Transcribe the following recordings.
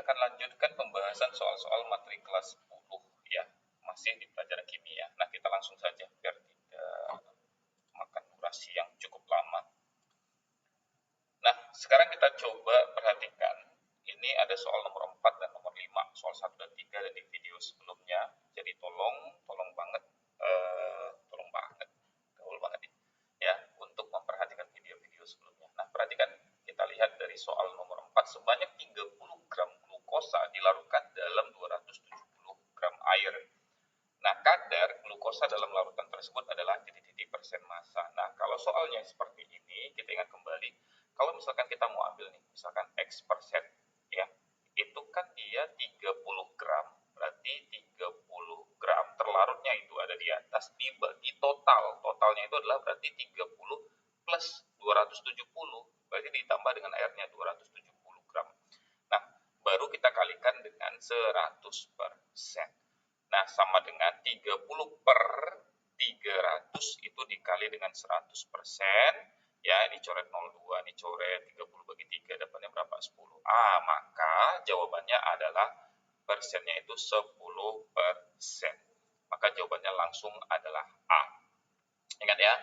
akan lanjutkan pembahasan soal-soal materi kelas 10 ya, masih di pelajaran kimia. Nah, kita langsung saja biar tidak makan durasi yang cukup lama. Nah, sekarang kita coba perhatikan. Ini ada soal nomor 4 dan nomor 5, soal 1 dan 3 ada di video sebelumnya. Jadi tolong banget, gaul banget nih, ya, untuk memperhatikan video-video sebelumnya. Nah, perhatikan, kita lihat dari soal nomor 4, sebanyak 30 gram glukosa dilarutkan dalam 270 gram air. Nah, kadar glukosa dalam larutan tersebut adalah titik-titik persen massa. Nah, kalau soalnya seperti ini, kita ingat kembali, kalau misalkan kita mau ambil nih, misalkan X persen, ya, itu kan dia 30 gram, berarti 30 gram terlarutnya itu ada di atas, dibagi totalnya itu adalah berarti 30 plus 270, berarti ditambah dengan airnya 270 gram. Nah, baru kita kalikan dengan 100%. Nah, sama dengan 30 per 300 itu dikali dengan 100%. Ya, ini coret 02, ini coret 30 bagi 3, dapatnya berapa? 10. Maka jawabannya adalah persennya itu 10%. Maka jawabannya langsung adalah A. Ingat ya,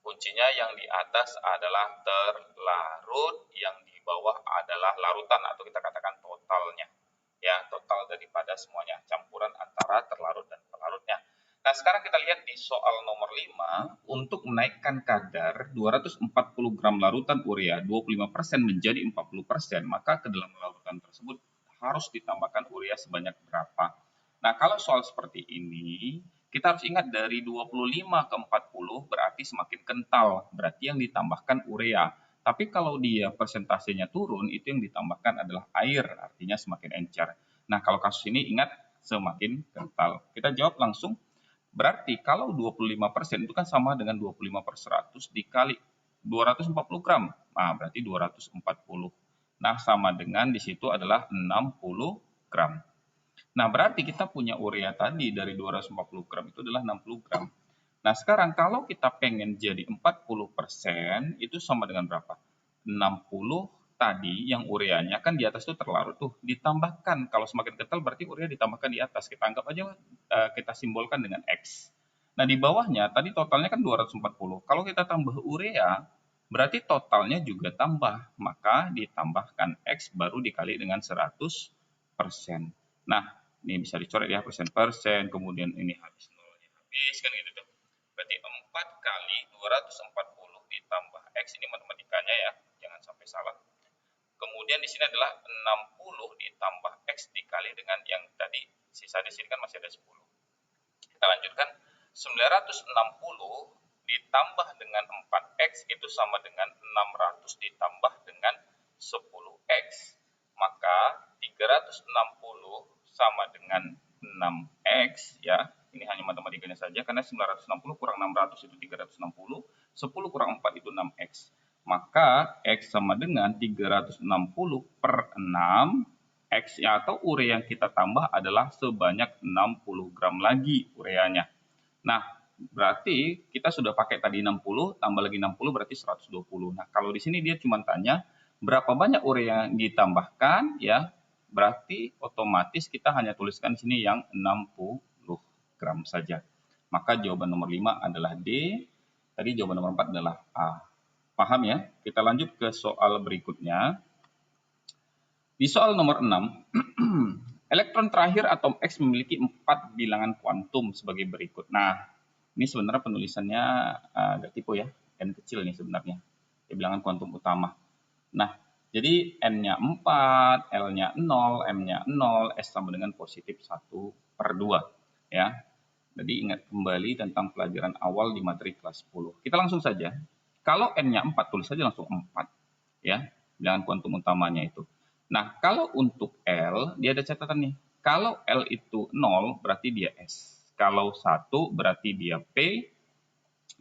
kuncinya yang di atas adalah terlarut, yang di bawah adalah larutan atau kita katakan totalnya. Ya, total daripada semuanya, campuran antara terlarut dan pelarutnya. Nah, sekarang kita lihat di soal nomor 5, untuk menaikkan kadar 240 gram larutan urea 25% menjadi 40%, maka ke dalam larutan tersebut harus ditambahkan urea sebanyak berapa? Nah, kalau soal seperti ini, kita harus ingat dari 25 ke 40 berarti semakin kental, berarti yang ditambahkan urea. Tapi kalau dia persentasenya turun, itu yang ditambahkan adalah air, artinya semakin encer. Nah, kalau kasus ini ingat semakin kental. Kita jawab langsung. Berarti kalau 25% itu kan sama dengan 25 per 100 dikali 240 gram. Nah, berarti 240. Nah, sama dengan di situ adalah 60 gram. Nah, berarti kita punya urea tadi dari 240 gram itu adalah 60 gram. Nah, sekarang kalau kita pengen jadi 40%, itu sama dengan berapa? 60 tadi yang ureanya kan di atas itu terlarut tuh, ditambahkan, kalau semakin kental berarti urea ditambahkan di atas. Kita anggap aja kita simbolkan dengan X. Nah, di bawahnya tadi totalnya kan 240. Kalau kita tambah urea, berarti totalnya juga tambah, maka ditambahkan X baru dikali dengan 100%. Nah, ini bisa dicoret ya, persen-persen, kemudian ini habis nolnya habis, kan gitu tuh. Berarti 4 kali 240 ditambah X, ini matematikanya ya, jangan sampai salah. Kemudian di sini adalah 60 ditambah X dikali dengan yang tadi, sisa di sini kan masih ada 10. Kita lanjutkan, 960 ditambah dengan 4X itu sama dengan 600 ditambah dengan 10X. Maka 360 sama dengan 6X ya. Ini hanya matematikanya saja karena 960 kurang 600 itu 360, 10 kurang 4 itu 6X. Maka X sama dengan 360 per 6 X ya, atau urea yang kita tambah adalah sebanyak 60 gram lagi ureanya. Nah, berarti kita sudah pakai tadi 60 tambah lagi 60 berarti 120. Nah, kalau di sini dia cuma tanya berapa banyak urea yang ditambahkan ya, berarti otomatis kita hanya tuliskan di sini yang 60 gram saja. Maka jawaban nomor 5 adalah D. Tadi jawaban nomor 4 adalah A. Paham ya? Kita lanjut ke soal berikutnya. Di soal nomor 6, elektron terakhir atom X memiliki 4 bilangan kuantum sebagai berikut. Nah, ini sebenarnya penulisannya agak tipu ya, N kecil nih sebenarnya, bilangan kuantum utama. Nah, jadi N-nya 4, L-nya 0, M-nya 0, S sama dengan positif 1/2. Ya. Jadi ingat kembali tentang pelajaran awal di materi kelas 10. Kita langsung saja. Kalau N-nya 4, tulis saja langsung 4. Ya, bilangan kuantum utamanya itu. Nah, kalau untuk L, dia ada catatan nih. Kalau L itu 0, berarti dia S. Kalau 1, berarti dia P.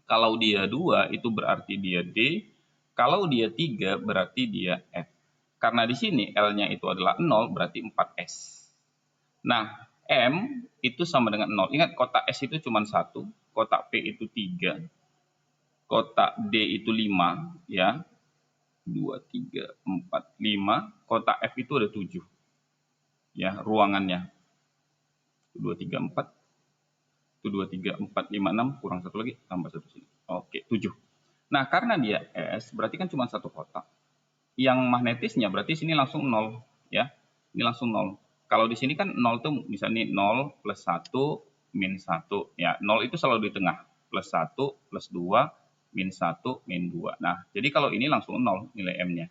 Kalau dia 2, itu berarti dia D. Kalau dia 3, berarti dia F. Karena di sini L-nya itu adalah 0, berarti 4S. Nah, M itu sama dengan 0. Ingat, kotak S itu cuma 1, kotak P itu 3, kotak D itu 5, ya. 2, 3, 4, 5, kotak F itu ada 7. ya ruangannya. 2, 3, 4. 2, 3, 4, 5, 6, kurang satu lagi, tambah satu sini. Oke, 7. Nah, karena dia S, berarti kan cuma satu kotak. Yang magnetisnya berarti sini langsung 0, ya. Ini langsung 0. Kalau di sini kan 0 tuh misalnya 0 plus 1 min 1. Ya, 0 itu selalu di tengah. Plus 1 plus 2 min 1 min 2. Nah, jadi kalau ini langsung 0 nilai M-nya.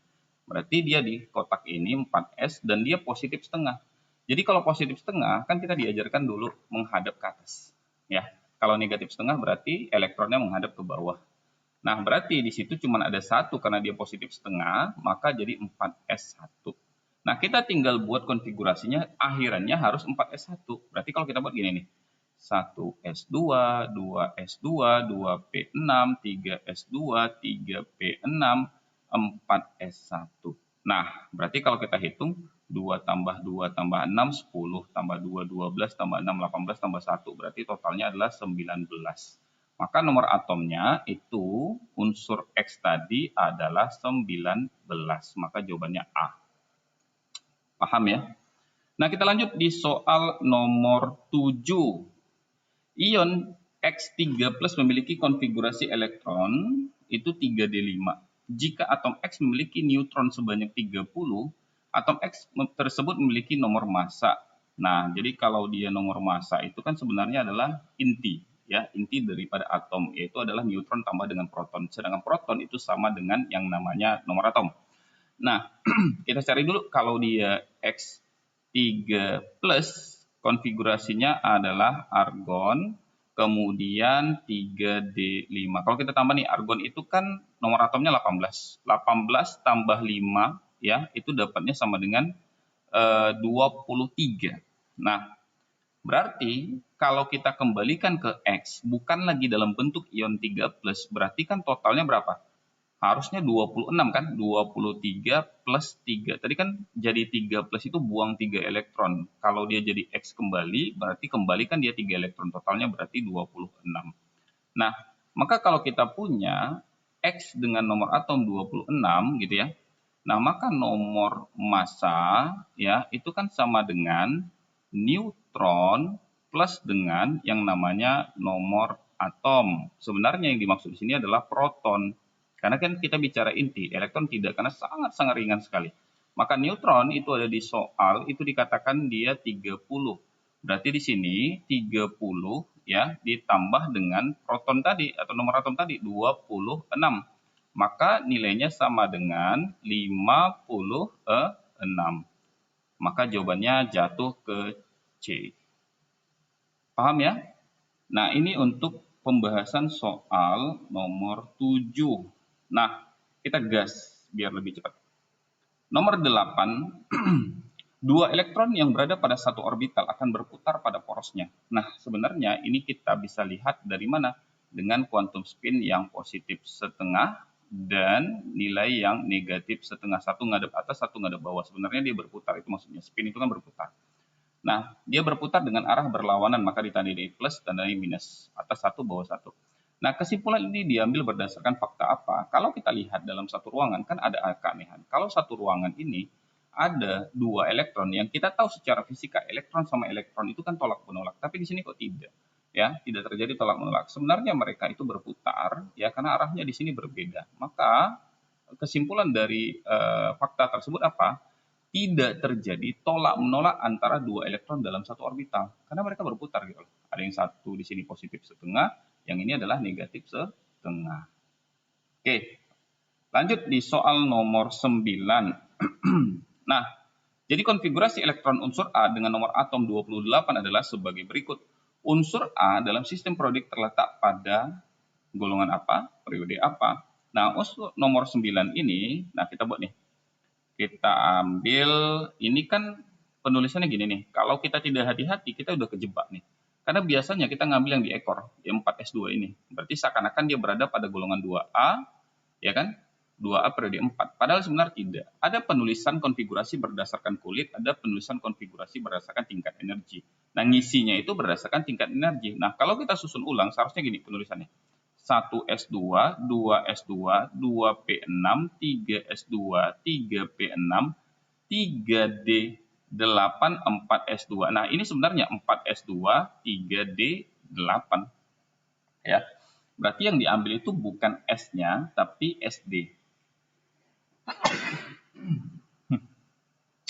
Berarti dia di kotak ini 4S dan dia positif setengah. Jadi kalau positif setengah kan kita diajarkan dulu menghadap ke atas. Ya, kalau negatif setengah berarti elektronnya menghadap ke bawah. Nah, berarti di situ cuma ada 1 karena dia positif setengah, maka jadi 4S1. Nah, kita tinggal buat konfigurasinya, akhirannya harus 4S1. Berarti kalau kita buat gini nih, 1S2, 2S2, 2P6, 3S2, 3P6, 4S1. Nah, berarti kalau kita hitung, 2 tambah 2 tambah 6, 10, tambah 2, 12, tambah 6, 18, tambah 1. Berarti totalnya adalah 19. Maka nomor atomnya itu unsur X tadi adalah 19. Maka jawabannya A. Paham ya? Nah, kita lanjut di soal nomor 7. Ion X3+ memiliki konfigurasi elektron itu 3D5. Jika atom X memiliki neutron sebanyak 30, atom X tersebut memiliki nomor massa. Nah, jadi kalau dia nomor massa itu kan sebenarnya adalah inti, ya, inti daripada atom, yaitu adalah neutron tambah dengan proton. Sedangkan proton itu sama dengan yang namanya nomor atom. Nah, kita cari dulu kalau dia X3+, konfigurasinya adalah argon, kemudian 3D5. Kalau kita tambah nih, argon itu kan nomor atomnya 18. 18 tambah 5, ya, itu dapatnya sama dengan 23. Nah, berarti kalau kita kembalikan ke X, bukan lagi dalam bentuk ion 3+, berarti kan totalnya berapa? Harusnya 26 kan, 23 plus 3. Tadi kan jadi 3 plus itu buang 3 elektron. Kalau dia jadi X kembali, berarti kembalikan dia 3 elektron. Totalnya berarti 26. Nah, maka kalau kita punya X dengan nomor atom 26 gitu ya. Nah, maka nomor massa ya itu kan sama dengan neutron plus dengan yang namanya nomor atom. Sebenarnya yang dimaksud di sini adalah proton. Karena kan kita bicara inti, elektron tidak, karena sangat-sangat ringan sekali. Maka neutron itu ada di soal, itu dikatakan dia 30. Berarti di sini 30 ya ditambah dengan proton tadi atau nomor atom tadi 26. Maka nilainya sama dengan 56. Maka jawabannya jatuh ke C. Paham ya? Nah, ini untuk pembahasan soal nomor 7. Nah, kita gas biar lebih cepat. Nomor 8, dua elektron yang berada pada satu orbital akan berputar pada porosnya. Nah, sebenarnya ini kita bisa lihat dari mana? Dengan quantum spin yang positif setengah dan nilai yang negatif setengah. Satu ngadep atas, satu ngadep bawah. Sebenarnya dia berputar, itu maksudnya. Spin itu kan berputar. Nah, dia berputar dengan arah berlawanan, maka ditandai plus, tandai minus. Atas satu, bawah satu. Nah, kesimpulan ini diambil berdasarkan fakta apa? Kalau kita lihat dalam satu ruangan, kan ada keanehan. Kalau satu ruangan ini ada dua elektron yang kita tahu secara fisika elektron sama elektron itu kan tolak menolak, tapi di sini kok tidak, ya, tidak terjadi tolak menolak. Sebenarnya mereka itu berputar, ya, karena arahnya di sini berbeda. Maka kesimpulan dari fakta tersebut apa? Tidak terjadi tolak menolak antara dua elektron dalam satu orbital, karena mereka berputar gitu loh. Ada yang satu di sini positif setengah, yang ini adalah negatif setengah. Oke, lanjut di soal nomor 9. Nah, jadi konfigurasi elektron unsur A dengan nomor atom 28 adalah sebagai berikut. Unsur A dalam sistem periodik terletak pada golongan apa? Periode apa? Nah, unsur nomor 9 ini, nah kita buat nih. Kita ambil, ini kan penulisannya gini nih. Kalau kita tidak hati-hati, kita udah kejebak nih. Karena biasanya kita ngambil yang di ekor, yang 4S2 ini. Berarti seakan-akan dia berada pada golongan 2A, ya kan? 2A periode 4. Padahal sebenarnya tidak. Ada penulisan konfigurasi berdasarkan kulit, ada penulisan konfigurasi berdasarkan tingkat energi. Nah, ngisinya itu berdasarkan tingkat energi. Nah, kalau kita susun ulang, seharusnya gini penulisannya. 1S2, 2S2, 2P6, 3S2, 3P6, 3D5, 8, 4S2. Nah, ini sebenarnya 4S2, 3D, 8. Ya. Berarti yang diambil itu bukan S-nya, tapi SD.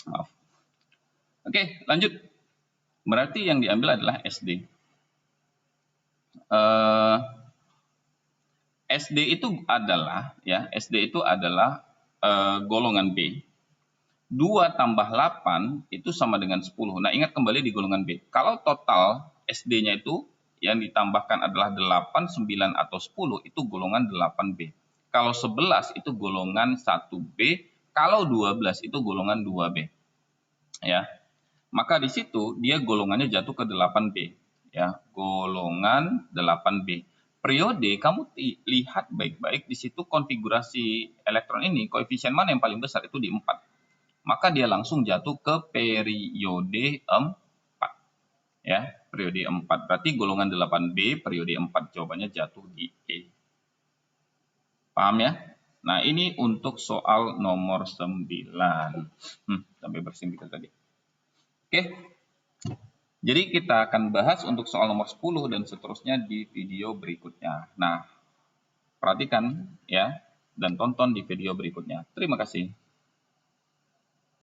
Maaf. Oke, lanjut. Berarti yang diambil adalah SD. SD itu adalah, ya, SD itu adalah golongan B. 2 tambah 8 itu sama dengan 10. Nah, ingat kembali di golongan B. Kalau total SD-nya itu yang ditambahkan adalah 8, 9, atau 10, itu golongan 8B. Kalau 11 itu golongan 1B, kalau 12 itu golongan 2B. Ya. Maka di situ dia golongannya jatuh ke 8B. Ya, golongan 8B. Periode, kamu lihat baik-baik di situ konfigurasi elektron ini, koefisien mana yang paling besar, itu di 4. Maka dia langsung jatuh ke periode 4. Ya, periode 4. Berarti golongan 8B, periode 4, jawabannya jatuh di E. Paham ya? Nah, ini untuk soal nomor 9. Sampai bersin kita tadi. Oke. Jadi kita akan bahas untuk soal nomor 10 dan seterusnya di video berikutnya. Nah, perhatikan ya, dan tonton di video berikutnya. Terima kasih.